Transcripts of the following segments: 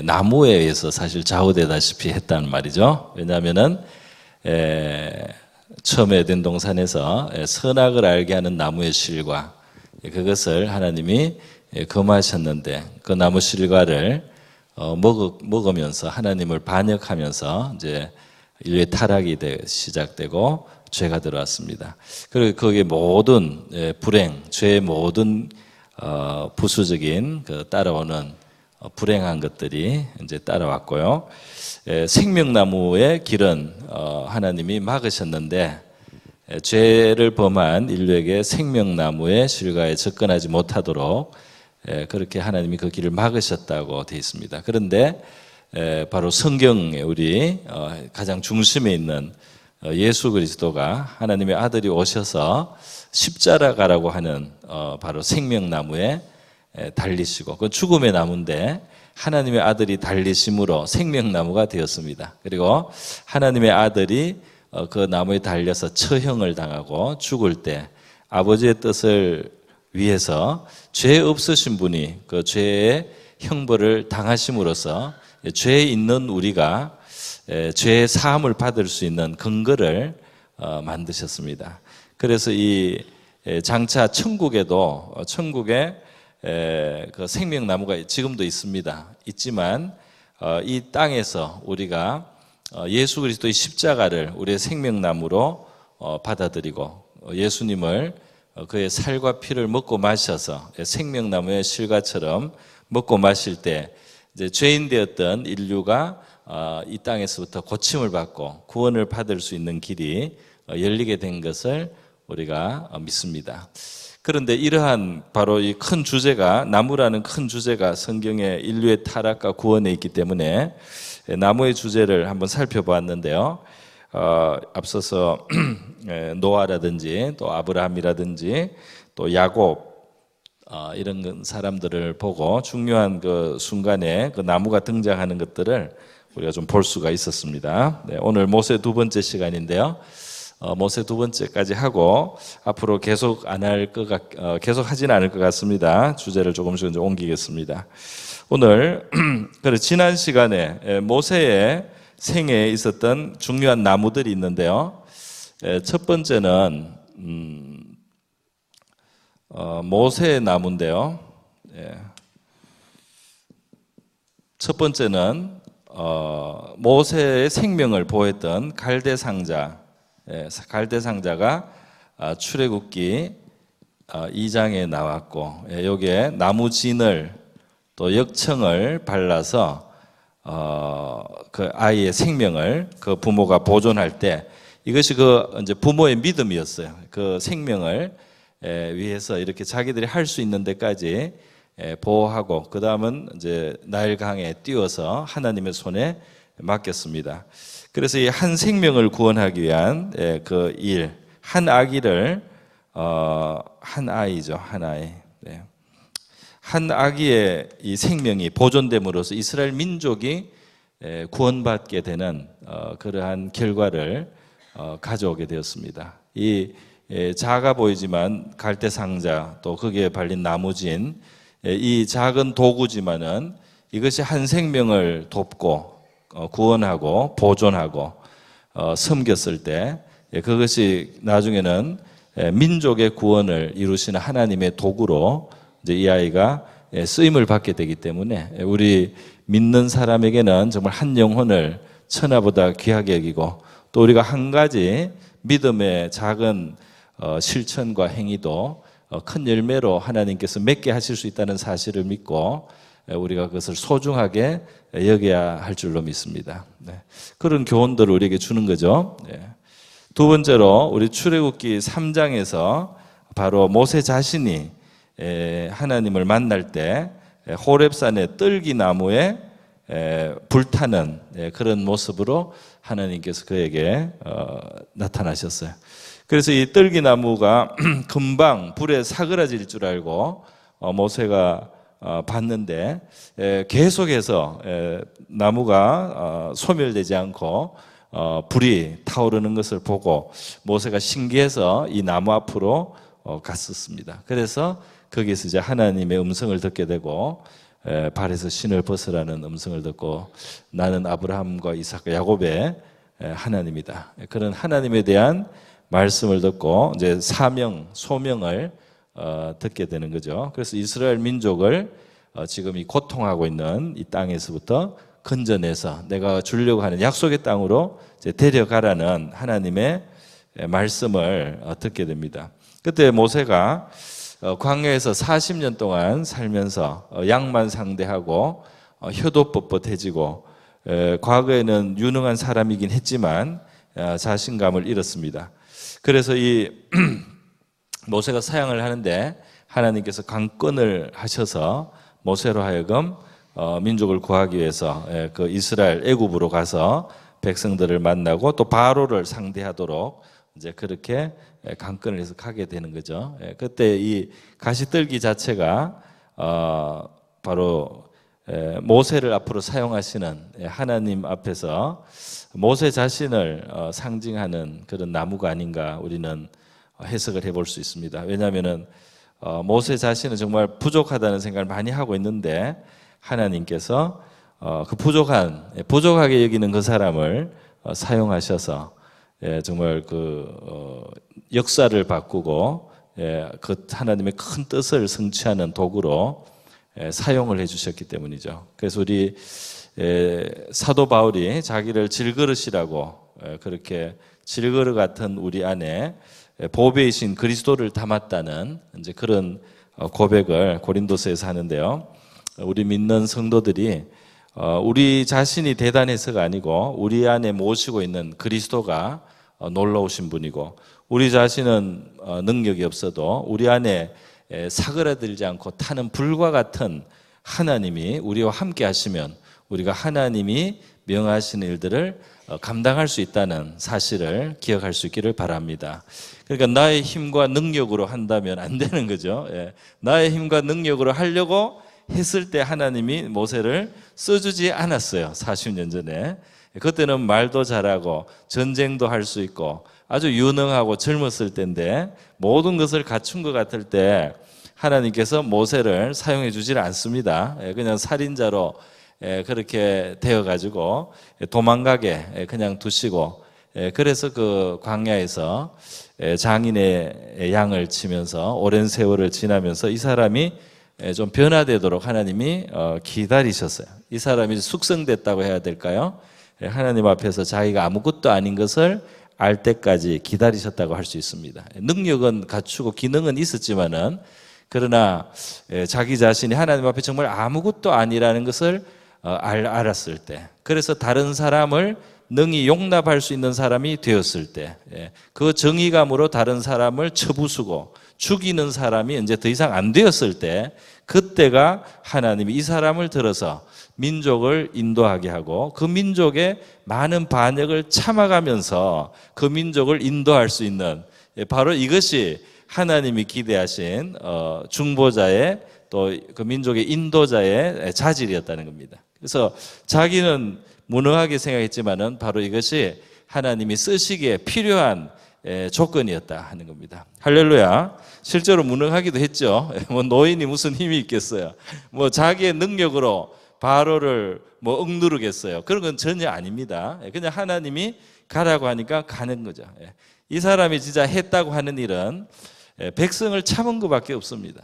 나무에 의해서 사실 좌우되다시피 했다는 말이죠. 왜냐하면은 처음에 에덴 동산에서 선악을 알게 하는 나무의 실과 그것을 하나님이 금하셨는데 그 나무 실과를 먹으면서 하나님을 반역하면서 이제 인류의 타락이 시작되고 죄가 들어왔습니다. 그리고 거기에 모든 불행, 죄의 모든 부수적인 그 따라오는 불행한 것들이 이제 따라왔고요. 생명나무의 길은 하나님이 막으셨는데 죄를 범한 인류에게 생명나무의 실과에 접근하지 못하도록 그렇게 하나님이 그 길을 막으셨다고 되어 있습니다. 그런데 바로 성경에 우리 가장 중심에 있는 예수 그리스도가 하나님의 아들이 오셔서 십자가라고 하는 바로 생명나무에 달리시고 그 죽음의 나무인데 하나님의 아들이 달리심으로 생명나무가 되었습니다. 그리고 하나님의 아들이 그 나무에 달려서 처형을 당하고 죽을 때 아버지의 뜻을 위해서 죄 없으신 분이 그 죄의 형벌을 당하심으로써 죄에 있는 우리가 죄의 사함을 받을 수 있는 근거를 만드셨습니다. 그래서 이 장차 천국에도 천국에 그 생명나무가 지금도 있지만 이 땅에서 우리가 예수 그리스도의 십자가를 우리의 생명나무로 받아들이고 예수님을 그의 살과 피를 먹고 마셔서 생명나무의 실과처럼 먹고 마실 때 이제 죄인 되었던 인류가 이 땅에서부터 고침을 받고 구원을 받을 수 있는 길이 열리게 된 것을 우리가 믿습니다. 그런데 이러한 바로 이 큰 주제가 나무라는 큰 주제가 성경에 인류의 타락과 구원에 있기 때문에 나무의 주제를 한번 살펴보았는데요. 앞서서 노아라든지 또 아브라함이라든지 또 야곱 이런 사람들을 보고 중요한 그 순간에 그 나무가 등장하는 것들을 우리가 좀 볼 수가 있었습니다. 오늘 모세 두 번째 시간인데요. 모세 두 번째까지 하고 앞으로 계속 계속 하지는 않을 것 같습니다. 주제를 조금씩 이제 옮기겠습니다. 오늘 지난 시간에 모세의 생애에 있었던 중요한 나무들이 있는데요. 첫 번째는 모세의 나무인데요. 첫 번째는 모세의 생명을 보했던 갈대 상자가 출애굽기 2장에 나왔고 여기에 나무진을 또 역청을 발라서 그 아이의 생명을 그 부모가 보존할 때 이것이 그 이제 부모의 믿음이었어요. 그 생명을 위해서 이렇게 자기들이 할 수 있는 데까지 보호하고 그 다음은 이제 나일강에 띄워서 하나님의 손에 맡겼습니다. 그래서 이 한 생명을 구원하기 위한 그 일, 한 아기를 한 아이죠, 한 아이. 한 아기의 이 생명이 보존됨으로써 이스라엘 민족이 구원받게 되는 그러한 결과를 가져오게 되었습니다. 이 작아 보이지만 갈대 상자 또 거기에 발린 나무진 이 작은 도구지만은 이것이 한 생명을 돕고 구원하고 보존하고 섬겼을 때 그것이 나중에는 민족의 구원을 이루시는 하나님의 도구로 이제 이 아이가 쓰임을 받게 되기 때문에 우리 믿는 사람에게는 정말 한 영혼을 천하보다 귀하게 여기고 또 우리가 한 가지 믿음의 작은 실천과 행위도 큰 열매로 하나님께서 맺게 하실 수 있다는 사실을 믿고 우리가 그것을 소중하게 여겨야 할 줄로 믿습니다. 그런 교훈들을 우리에게 주는 거죠. 두 번째로 우리 출애굽기 3장에서 바로 모세 자신이 하나님을 만날 때 호렙산의 떨기나무에 불타는 그런 모습으로 하나님께서 그에게 나타나셨어요. 그래서 이 떨기나무가 금방 불에 사그라질 줄 알고 모세가 봤는데 계속해서 나무가 소멸되지 않고 불이 타오르는 것을 보고 모세가 신기해서 이 나무 앞으로 갔었습니다. 그래서 거기서 이제 하나님의 음성을 듣게 되고 발에서 신을 벗으라는 음성을 듣고 나는 아브라함과 이삭과 야곱의 하나님이다. 그런 하나님에 대한 말씀을 듣고 이제 소명을 듣게 되는 거죠. 그래서 이스라엘 민족을 지금 이 고통하고 있는 이 땅에서부터 건져내서 내가 주려고 하는 약속의 땅으로 이제 데려가라는 하나님의 말씀을 듣게 됩니다. 그때 모세가 광야에서 40년 동안 살면서 양만 상대하고 혀도 뻣뻣해지고 과거에는 유능한 사람이긴 했지만 자신감을 잃었습니다. 그래서 이 모세가 사역을 하는데 하나님께서 강권을 하셔서 모세로 하여금 민족을 구하기 위해서 그 이스라엘 애굽으로 가서 백성들을 만나고 또 바로를 상대하도록 이제 그렇게 강권을 해서 가게 되는 거죠. 그때 이 가시떨기 자체가 바로 모세를 앞으로 사용하시는 하나님 앞에서 모세 자신을 상징하는 그런 나무가 아닌가 우리는 해석을 해볼 수 있습니다. 왜냐하면은 모세 자신은 정말 부족하다는 생각을 많이 하고 있는데 하나님께서 그 부족하게 여기는 그 사람을 사용하셔서 정말 그 역사를 바꾸고 그 하나님의 큰 뜻을 성취하는 도구로 사용을 해주셨기 때문이죠. 그래서 우리 사도 바울이 자기를 질그릇이라고 그렇게 질그릇 같은 우리 안에 보배이신 그리스도를 담았다는 이제 그런 고백을 고린도서에서 하는데요. 우리 믿는 성도들이 우리 자신이 대단해서가 아니고 우리 안에 모시고 있는 그리스도가 놀라우신 분이고 우리 자신은 능력이 없어도 우리 안에 사그라들지 않고 타는 불과 같은 하나님이 우리와 함께 하시면 우리가 하나님이 명하시는 일들을 감당할 수 있다는 사실을 기억할 수 있기를 바랍니다. 그러니까 나의 힘과 능력으로 한다면 안 되는 거죠. 나의 힘과 능력으로 하려고 했을 때 하나님이 모세를 써주지 않았어요. 40년 전에. 그때는 말도 잘하고 전쟁도 할 수 있고 아주 유능하고 젊었을 때인데 모든 것을 갖춘 것 같을 때 하나님께서 모세를 사용해 주질 않습니다. 그냥 살인자로 그렇게 되어가지고 도망가게 그냥 두시고 그래서 그 광야에서 장인의 양을 치면서 오랜 세월을 지나면서 이 사람이 좀 변화되도록 하나님이 기다리셨어요. 이 사람이 숙성됐다고 해야 될까요? 하나님 앞에서 자기가 아무것도 아닌 것을 알 때까지 기다리셨다고 할 수 있습니다. 능력은 갖추고 기능은 있었지만은 그러나 자기 자신이 하나님 앞에 정말 아무것도 아니라는 것을 알았을 때, 그래서 다른 사람을 능히 용납할 수 있는 사람이 되었을 때, 그 정의감으로 다른 사람을 쳐부수고 죽이는 사람이 이제 더 이상 안 되었을 때, 그때가 하나님이 이 사람을 들어서 민족을 인도하게 하고 그 민족의 많은 반역을 참아가면서 그 민족을 인도할 수 있는, 바로 이것이 하나님이 기대하신 중보자의 또 그 민족의 인도자의 자질이었다는 겁니다. 그래서 자기는 무능하게 생각했지만은 바로 이것이 하나님이 쓰시기에 필요한 조건이었다 하는 겁니다. 할렐루야. 실제로 무능하기도 했죠. 뭐 노인이 무슨 힘이 있겠어요. 뭐 자기의 능력으로 바로를 뭐 억누르겠어요. 그런 건 전혀 아닙니다. 그냥 하나님이 가라고 하니까 가는 거죠. 이 사람이 진짜 했다고 하는 일은 백성을 참은 것밖에 없습니다.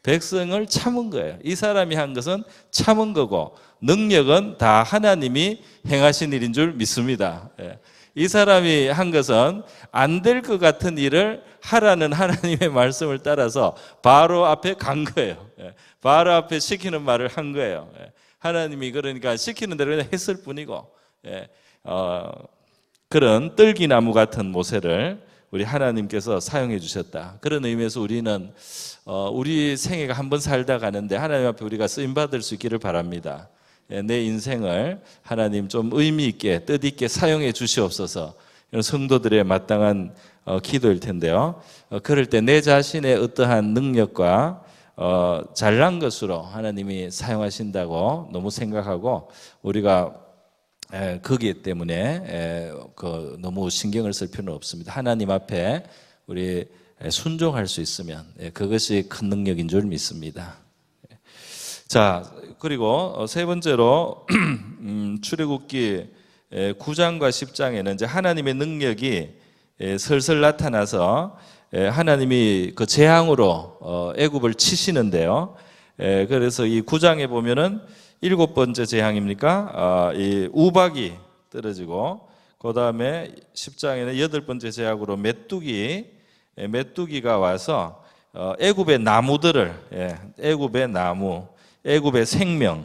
백성을 참은 거예요. 이 사람이 한 것은 참은 거고 능력은 다 하나님이 행하신 일인 줄 믿습니다. 이 사람이 한 것은 안 될 것 같은 일을 하라는 하나님의 말씀을 따라서 바로 앞에 간 거예요. 바로 앞에 시키는 말을 한 거예요. 하나님이 그러니까 시키는 대로 그냥 했을 뿐이고, 그런 뜰기나무 같은 모세를 우리 하나님께서 사용해 주셨다. 그런 의미에서 우리는 우리 생애가 한번 살다 가는데 하나님 앞에 우리가 쓰임 받을 수 있기를 바랍니다. 내 인생을 하나님 좀 의미 있게 뜻 있게 사용해 주시옵소서. 이런 성도들의 마땅한 기도일 텐데요. 그럴 때 내 자신의 어떠한 능력과 잘난 것으로 하나님이 사용하신다고 너무 생각하고 우리가 거기 때문에 너무 신경을 쓸 필요는 없습니다. 하나님 앞에 우리 순종할 수 있으면 그것이 큰 능력인 줄 믿습니다. 자, 그리고 세 번째로 출애굽기 9장과 10장에는 이제 하나님의 능력이 슬슬 나타나서 하나님이 그 재앙으로 애굽을 치시는데요. 그래서 이 9장에 보면은 7번째 재앙입니까? 이 우박이 떨어지고, 그 다음에 10장에는 8번째 재앙으로 메뚜기가 와서 애굽의 나무들을, 애굽의 나무, 애굽의 생명,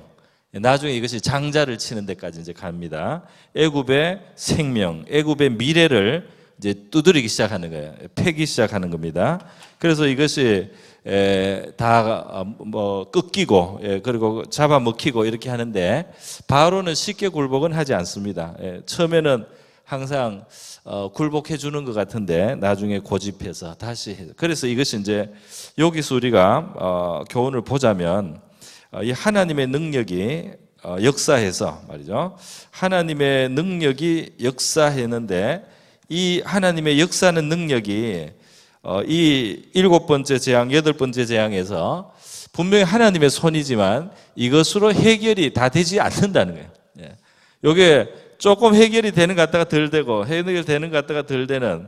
나중에 이것이 장자를 치는 데까지 이제 갑니다. 애굽의 생명, 애굽의 미래를 이제 두드리기 시작하는 거예요. 패기 시작하는 겁니다. 그래서 이것이 다 뭐 꺾이고, 그리고 잡아먹히고 이렇게 하는데, 바로는 쉽게 굴복은 하지 않습니다. 처음에는 항상 굴복해 주는 것 같은데 나중에 고집해서 다시 해요. 그래서 이것이 이제 여기서 우리가 교훈을 보자면, 이 하나님의 능력이 역사해서 말이죠. 하나님의 능력이 역사했는데, 이 하나님의 역사하는 능력이 이 7번째 재앙, 8번째 재앙에서 분명히 하나님의 손이지만 이것으로 해결이 다 되지 않는다는 거예요. 이게 조금 해결이 되는 것 같다가 덜 되고, 해결되는 것 같다가 덜 되는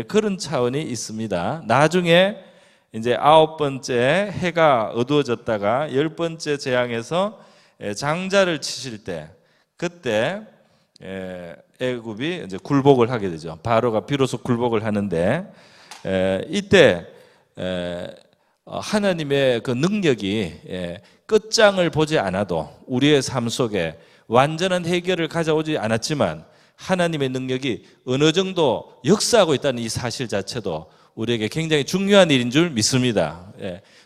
그런 차원이 있습니다. 나중에 이제 9번째 해가 어두워졌다가 10번째 재앙에서 장자를 치실 때, 그때 애굽이 이제 굴복을 하게 되죠. 바로가 비로소 굴복을 하는데, 이때 하나님의 그 능력이 끝장을 보지 않아도 우리의 삶 속에 완전한 해결을 가져오지 않았지만 하나님의 능력이 어느 정도 역사하고 있다는 이 사실 자체도 우리에게 굉장히 중요한 일인 줄 믿습니다.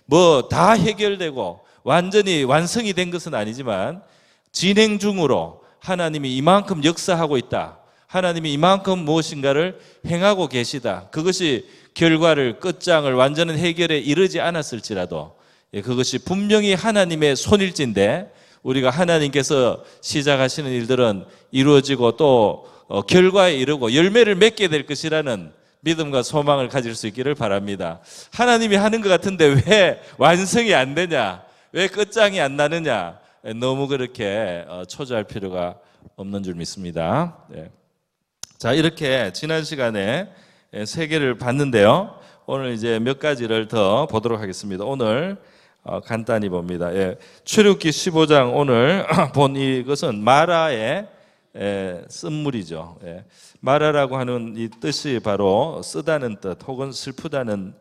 뭐 다 해결되고 완전히 완성이 된 것은 아니지만 진행 중으로 하나님이 이만큼 역사하고 있다, 하나님이 이만큼 무엇인가를 행하고 계시다, 그것이 결과를, 끝장을, 완전한 해결에 이르지 않았을지라도 그것이 분명히 하나님의 손일진데, 우리가 하나님께서 시작하시는 일들은 이루어지고 또 결과에 이르고 열매를 맺게 될 것이라는 믿음과 소망을 가질 수 있기를 바랍니다. 하나님이 하는 것 같은데 왜 완성이 안 되냐, 왜 끝장이 안 나느냐, 너무 그렇게 초조할 필요가 없는 줄 믿습니다. 자, 이렇게 지난 시간에 세 개를 봤는데요. 오늘 이제 몇 가지를 더 보도록 하겠습니다. 오늘 간단히 봅니다. 출애굽기 15장 오늘 본 이것은 마라의 쓴물이죠. 마라라고 하는 이 뜻이 바로 쓰다는 뜻 혹은 슬프다는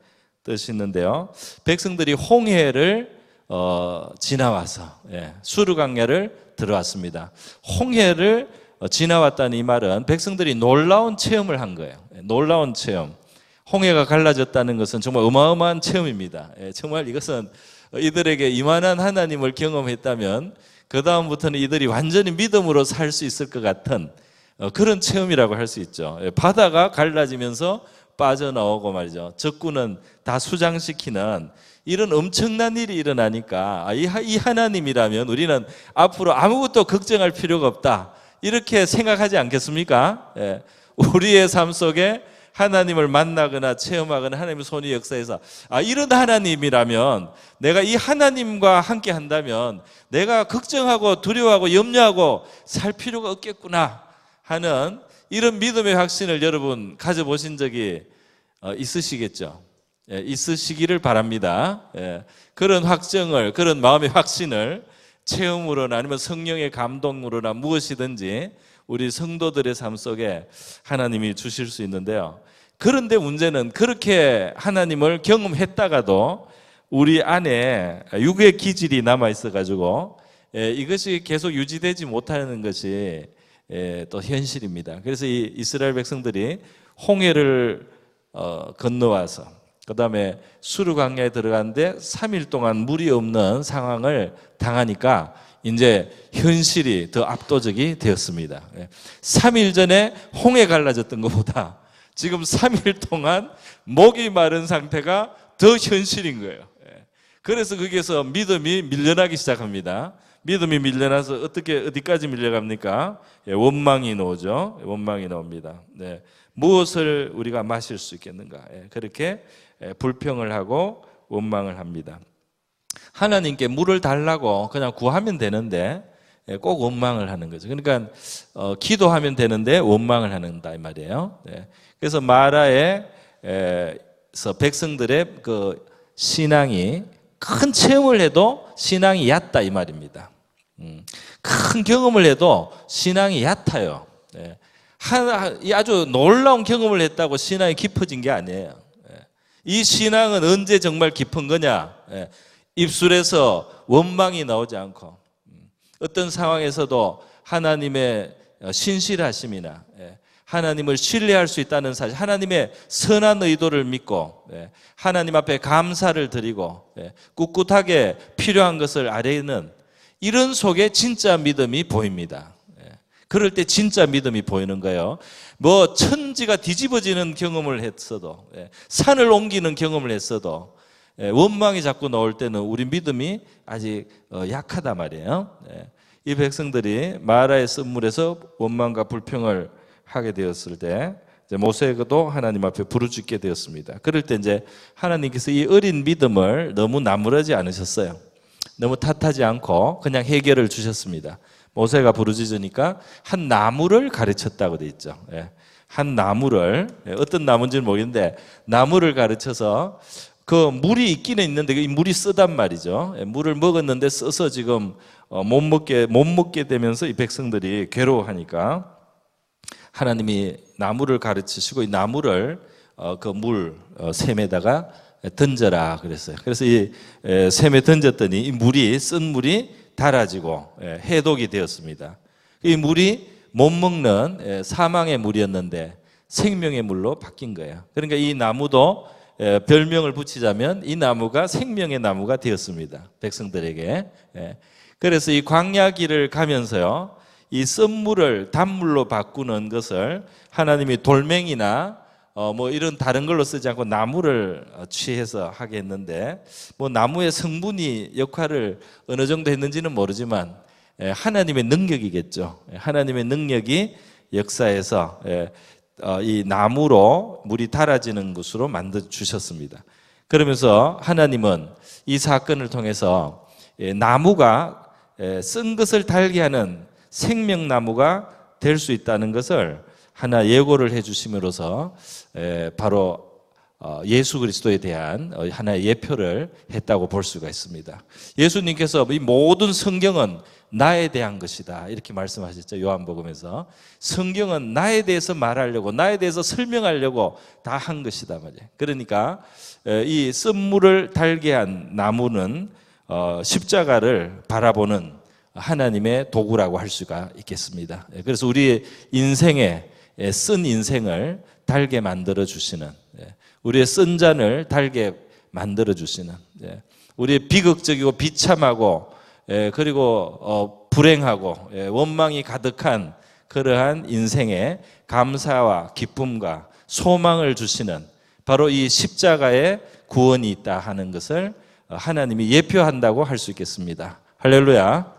뜻이 있는데요. 백성들이 홍해를 지나와서 수르강야를 들어왔습니다. 홍해를 지나왔다는 이 말은 백성들이 놀라운 체험을 한 거예요. 놀라운 체험. 홍해가 갈라졌다는 것은 정말 어마어마한 체험입니다. 정말 이것은 이들에게 이만한 하나님을 경험했다면 그 다음부터는 이들이 완전히 믿음으로 살 수 있을 것 같은 그런 체험이라고 할 수 있죠. 바다가 갈라지면서 빠져나오고 말이죠. 적군은 다 수장시키는 이런 엄청난 일이 일어나니까 이 하나님이라면 우리는 앞으로 아무것도 걱정할 필요가 없다, 이렇게 생각하지 않겠습니까? 우리의 삶 속에 하나님을 만나거나 체험하거나 하나님의 손이 역사해서 이런 하나님이라면 내가 이 하나님과 함께 한다면 내가 걱정하고 두려워하고 염려하고 살 필요가 없겠구나 하는 이런 믿음의 확신을 여러분 가져보신 적이 있으시겠죠? 있으시기를 바랍니다. 그런 확정을, 그런 마음의 확신을 체험으로나 아니면 성령의 감동으로나 무엇이든지 우리 성도들의 삶 속에 하나님이 주실 수 있는데요. 그런데 문제는 그렇게 하나님을 경험했다가도 우리 안에 육의 기질이 남아 있어가지고 이것이 계속 유지되지 못하는 것이 또 현실입니다. 그래서 이 이스라엘 백성들이 홍해를 건너와서 그 다음에 수르강야에 들어갔는데 3일 동안 물이 없는 상황을 당하니까 이제 현실이 더 압도적이 되었습니다. 3일 전에 홍해 갈라졌던 것보다 지금 3일 동안 목이 마른 상태가 더 현실인 거예요. 그래서 거기에서 믿음이 밀려나기 시작합니다. 믿음이 밀려나서 어디까지 밀려갑니까? 원망이 나오죠. 원망이 나옵니다. 무엇을 우리가 마실 수 있겠는가? 그렇게 불평을 하고 원망을 합니다. 하나님께 물을 달라고 그냥 구하면 되는데 꼭 원망을 하는 거죠. 그러니까 기도하면 되는데 원망을 한다 이 말이에요. 그래서 마라에서 백성들의 그 신앙이 큰 체험을 해도 신앙이 얕다 이 말입니다. 큰 경험을 해도 신앙이 얕아요. 아주 놀라운 경험을 했다고 신앙이 깊어진 게 아니에요. 이 신앙은 언제 정말 깊은 거냐? 입술에서 원망이 나오지 않고 어떤 상황에서도 하나님의 신실하심이나 하나님을 신뢰할 수 있다는 사실, 하나님의 선한 의도를 믿고 하나님 앞에 감사를 드리고 꿋꿋하게 필요한 것을 아뢰는 이런 속에 진짜 믿음이 보입니다. 그럴 때 진짜 믿음이 보이는 거예요. 뭐 천지가 뒤집어지는 경험을 했어도, 산을 옮기는 경험을 했어도 원망이 자꾸 나올 때는 우리 믿음이 아직 약하단 말이에요. 이 백성들이 마라의 쓴물에서 원망과 불평을 하게 되었을 때 모세도 하나님 앞에 부르짖게 되었습니다. 그럴 때 이제 하나님께서 이 어린 믿음을 너무 나무라지 않으셨어요. 너무 탓하지 않고 그냥 해결을 주셨습니다. 모세가 부르짖으니까 한 나무를 가르쳤다고 돼 있죠. 한 나무를, 어떤 나무인지는 모르겠는데 나무를 가르쳐서 그 물이 있기는 있는데 이 물이 쓰단 말이죠. 물을 먹었는데 써서 지금 못 먹게 되면서 이 백성들이 괴로워하니까 하나님이 나무를 가르치시고 이 나무를 그 물 샘에다가 던져라 그랬어요. 그래서 이 샘에 던졌더니 이 물이 쓴 물이 달아지고 해독이 되었습니다. 이 물이 못 먹는 사망의 물이었는데 생명의 물로 바뀐 거예요. 그러니까 이 나무도 별명을 붙이자면 이 나무가 생명의 나무가 되었습니다. 백성들에게. 그래서 이 광야길을 가면서요, 이 쓴물을 단물로 바꾸는 것을 하나님이 돌멩이나 뭐 이런 다른 걸로 쓰지 않고 나무를 취해서 하게 했는데, 뭐 나무의 성분이 역할을 어느 정도 했는지는 모르지만 하나님의 능력이겠죠. 하나님의 능력이 역사에서 이 나무로 물이 달아지는 것으로 만들어 주셨습니다. 그러면서 하나님은 이 사건을 통해서 나무가 쓴 것을 달게 하는 생명나무가 될 수 있다는 것을 하나 예고를 해주심으로써 바로 예수 그리스도에 대한 하나의 예표를 했다고 볼 수가 있습니다. 예수님께서 이 모든 성경은 나에 대한 것이다 이렇게 말씀하셨죠. 요한복음에서 성경은 나에 대해서 말하려고, 나에 대해서 설명하려고 다 한 것이다 말이에요. 그러니까 이 쓴물을 달게 한 나무는 십자가를 바라보는 하나님의 도구라고 할 수가 있겠습니다. 그래서 우리 인생에 쓴 인생을 달게 만들어 주시는, 우리의 쓴 잔을 달게 만들어 주시는, 우리의 비극적이고 비참하고 그리고 불행하고 원망이 가득한 그러한 인생에 감사와 기쁨과 소망을 주시는 바로 이 십자가의 구원이 있다 하는 것을 하나님이 예표한다고 할 수 있겠습니다. 할렐루야.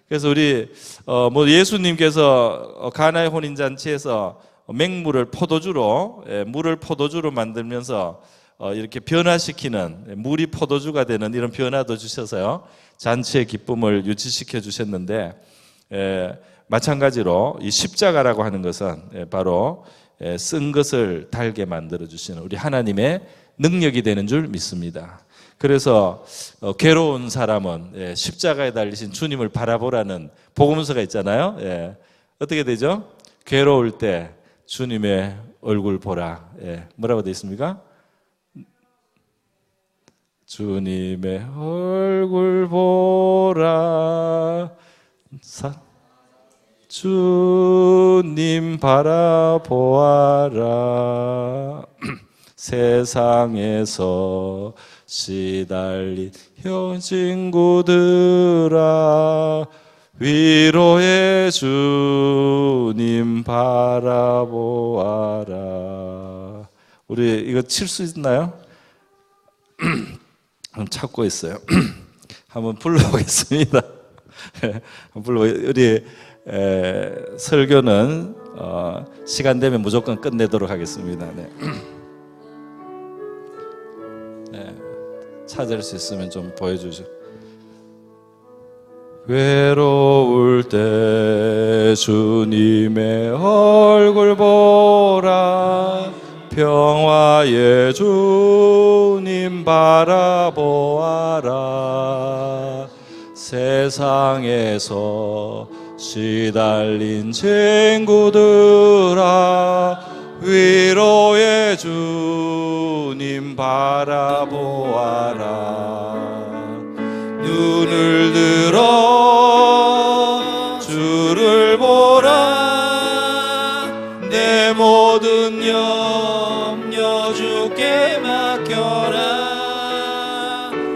그래서 우리 뭐 예수님께서 가나의 혼인 잔치에서 맹물을 포도주로, 물을 포도주로 만들면서 이렇게 변화시키는, 물이 포도주가 되는 이런 변화도 주셔서요, 잔치의 기쁨을 유지시켜 주셨는데, 마찬가지로 이 십자가라고 하는 것은 바로 쓴 것을 달게 만들어 주시는 우리 하나님의 능력이 되는 줄 믿습니다. 그래서 괴로운 사람은 십자가에 달리신 주님을 바라보라는 복음서가 있잖아요. 어떻게 되죠? 괴로울 때 주님의 얼굴 보라. 뭐라고 되어 있습니까? 주님의 얼굴 보라. 주님 바라보아라. 세상에서 시달린 형 친구들아, 위로의 주님 바라보아라. 우리 이거 칠 수 있나요? 찾고 있어요. 한번 불러보겠습니다. 우리 설교는 시간 되면 무조건 끝내도록 하겠습니다. 네. 찾을 수 있으면 좀 보여주죠. 외로울 때 주님의 얼굴 보라, 평화의 주님 바라보아라. 세상에서 시달린 친구들아, 위로의 주님 바라보아라. 눈을 들어 주를 보라, 내 모든 염려 주께 맡겨라.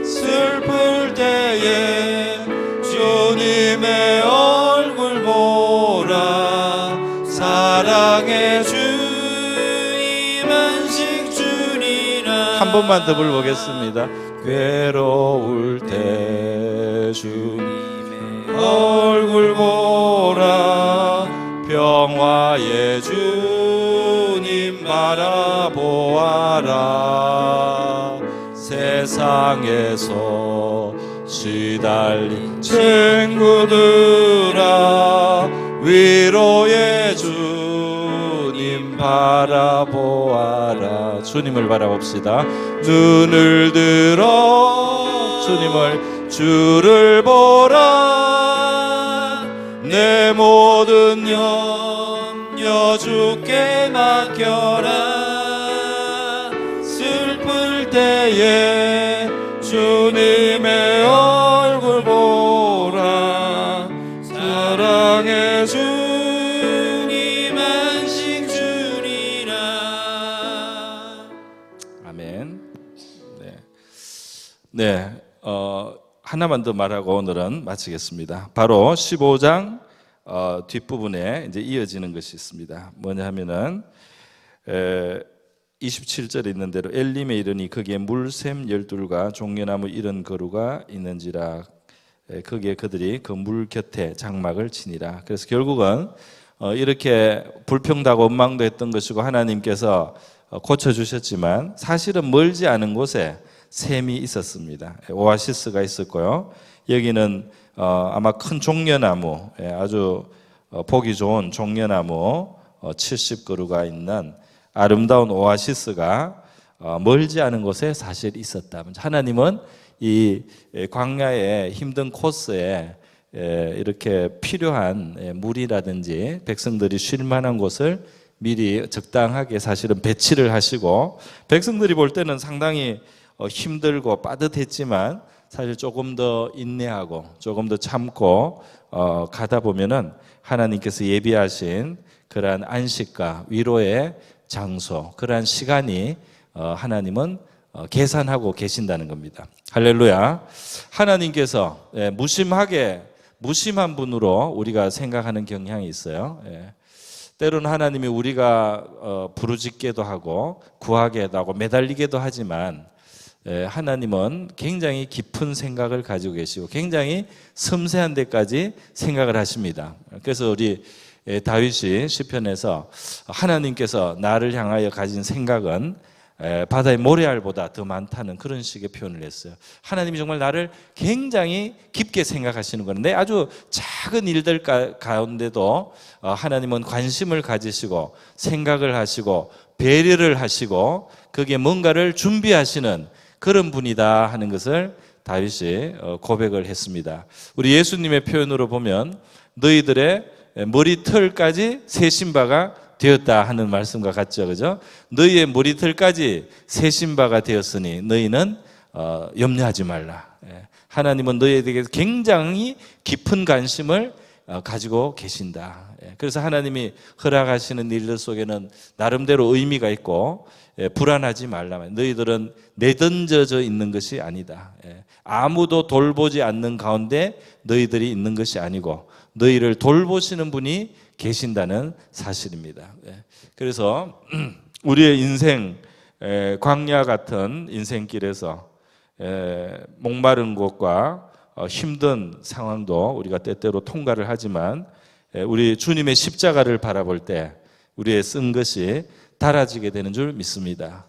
슬플 때에 주님의 얼굴 보라, 사랑의 주님 안식 주리라. 한 번만 더 불러보겠습니다. 괴로울 때 주님의 얼굴 보라, 평화의 주님 바라보아라. 세상에서 시달린 친구들아, 위로의 주님 바라보아라. 주님을 바라봅시다. 눈을 들어 주를 보라, 내 모든 염려 주께 맡겨라. 슬플 때에 주님의 얼굴 보라, 사랑의 주님 안식 주리라. 아멘. 네, 하나만 더 말하고 오늘은 마치겠습니다. 바로 15장 뒷부분에 이제 이어지는 것이 있습니다. 뭐냐 하면은 27절에 있는 대로 엘림에 이르니 거기에 물샘 12과 종려나무 70그루가 있는지라, 거기에 그들이 그 물 곁에 장막을 치니라. 그래서 결국은 이렇게 불평하고 원망도 했던 것이고 하나님께서 고쳐주셨지만 사실은 멀지 않은 곳에 샘이 있었습니다. 오아시스가 있었고요. 여기는 아마 큰 종려나무, 아주 보기 좋은 종려나무 70그루가 있는 아름다운 오아시스가 멀지 않은 곳에 사실 있었다. 하나님은 이 광야의 힘든 코스에 이렇게 필요한 물이라든지 백성들이 쉴 만한 곳을 미리 적당하게 사실은 배치를 하시고, 백성들이 볼 때는 상당히 힘들고 빠듯했지만 사실 조금 더 인내하고 조금 더 참고 가다 보면은 하나님께서 예비하신 그러한 안식과 위로의 장소, 그러한 시간이 하나님은 계산하고 계신다는 겁니다. 할렐루야. 하나님께서 무심한 분으로 우리가 생각하는 경향이 있어요. 때로는 하나님이 우리가 부르짖게도 하고 구하게도 하고 매달리게도 하지만 하나님은 굉장히 깊은 생각을 가지고 계시고 굉장히 섬세한 데까지 생각을 하십니다. 그래서 우리 다윗이 시편에서 하나님께서 나를 향하여 가진 생각은 바다의 모래알보다 더 많다는 그런 식의 표현을 했어요. 하나님이 정말 나를 굉장히 깊게 생각하시는 건데 아주 작은 일들 가운데도 하나님은 관심을 가지시고 생각을 하시고 배려를 하시고 거기에 뭔가를 준비하시는 그런 분이다 하는 것을 다윗이 고백을 했습니다. 우리 예수님의 표현으로 보면 너희들의 머리털까지 세신 바가 되었다 하는 말씀과 같죠, 그죠? 너희의 머리털까지 세신 바가 되었으니 너희는 염려하지 말라. 하나님은 너희에게 굉장히 깊은 관심을 가지고 계신다. 그래서 하나님이 허락하시는 일들 속에는 나름대로 의미가 있고 불안하지 말라. 너희들은 내던져져 있는 것이 아니다. 아무도 돌보지 않는 가운데 너희들이 있는 것이 아니고 너희를 돌보시는 분이 계신다는 사실입니다. 그래서 우리의 인생 광야 같은 인생길에서 목마른 곳과 힘든 상황도 우리가 때때로 통과를 하지만 우리 주님의 십자가를 바라볼 때 우리의 쓴 것이 달아지게 되는 줄 믿습니다.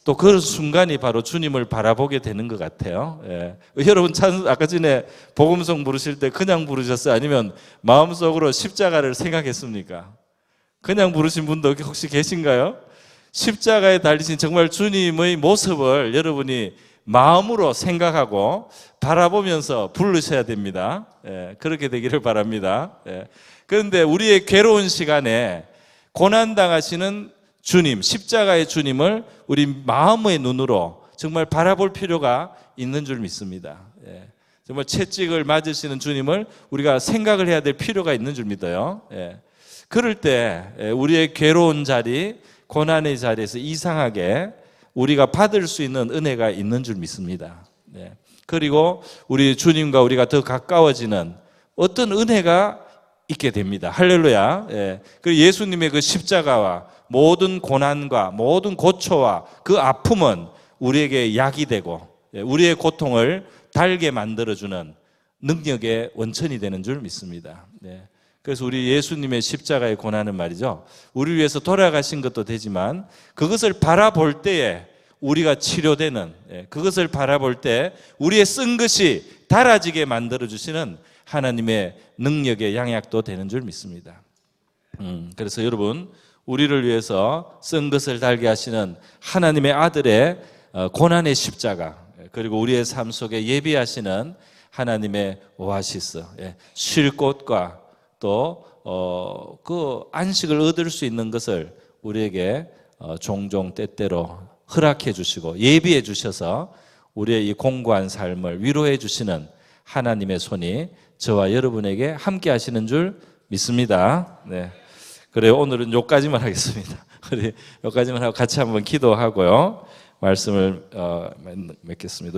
또 그 순간이 바로 주님을 바라보게 되는 것 같아요. 예. 여러분 아까 전에 복음송 부르실 때 그냥 부르셨어요? 아니면 마음속으로 십자가를 생각했습니까? 그냥 부르신 분도 혹시 계신가요? 십자가에 달리신 정말 주님의 모습을 여러분이 마음으로 생각하고 바라보면서 부르셔야 됩니다. 예, 그렇게 되기를 바랍니다. 예. 그런데 우리의 괴로운 시간에 고난당하시는 주님, 십자가의 주님을 우리 마음의 눈으로 정말 바라볼 필요가 있는 줄 믿습니다. 예. 정말 채찍을 맞으시는 주님을 우리가 생각을 해야 될 필요가 있는 줄 믿어요. 예. 그럴 때 우리의 괴로운 자리, 고난의 자리에서 이상하게 우리가 받을 수 있는 은혜가 있는 줄 믿습니다. 네. 그리고 우리 주님과 우리가 더 가까워지는 어떤 은혜가 있게 됩니다. 할렐루야. 예. 그리고 예수님의 그 십자가와 모든 고난과 모든 고초와 그 아픔은 우리에게 약이 되고 우리의 고통을 달게 만들어주는 능력의 원천이 되는 줄 믿습니다. 네. 그래서 우리 예수님의 십자가의 고난은 말이죠, 우리를 위해서 돌아가신 것도 되지만 그것을 바라볼 때에 우리가 치료되는, 그것을 바라볼 때 우리의 쓴 것이 달아지게 만들어주시는 하나님의 능력의 양약도 되는 줄 믿습니다. 그래서 여러분, 우리를 위해서 쓴 것을 달게 하시는 하나님의 아들의 고난의 십자가, 그리고 우리의 삶 속에 예비하시는 하나님의 오아시스, 쉴 곳과 또 그 안식을 얻을 수 있는 것을 우리에게 종종 때때로 허락해 주시고 예비해 주셔서 우리의 이 공고한 삶을 위로해 주시는 하나님의 손이 저와 여러분에게 함께 하시는 줄 믿습니다. 네. 그래요. 오늘은 여기까지만 하겠습니다. 우리 여기까지만 하고 같이 한번 기도하고요, 말씀을 맺겠습니다.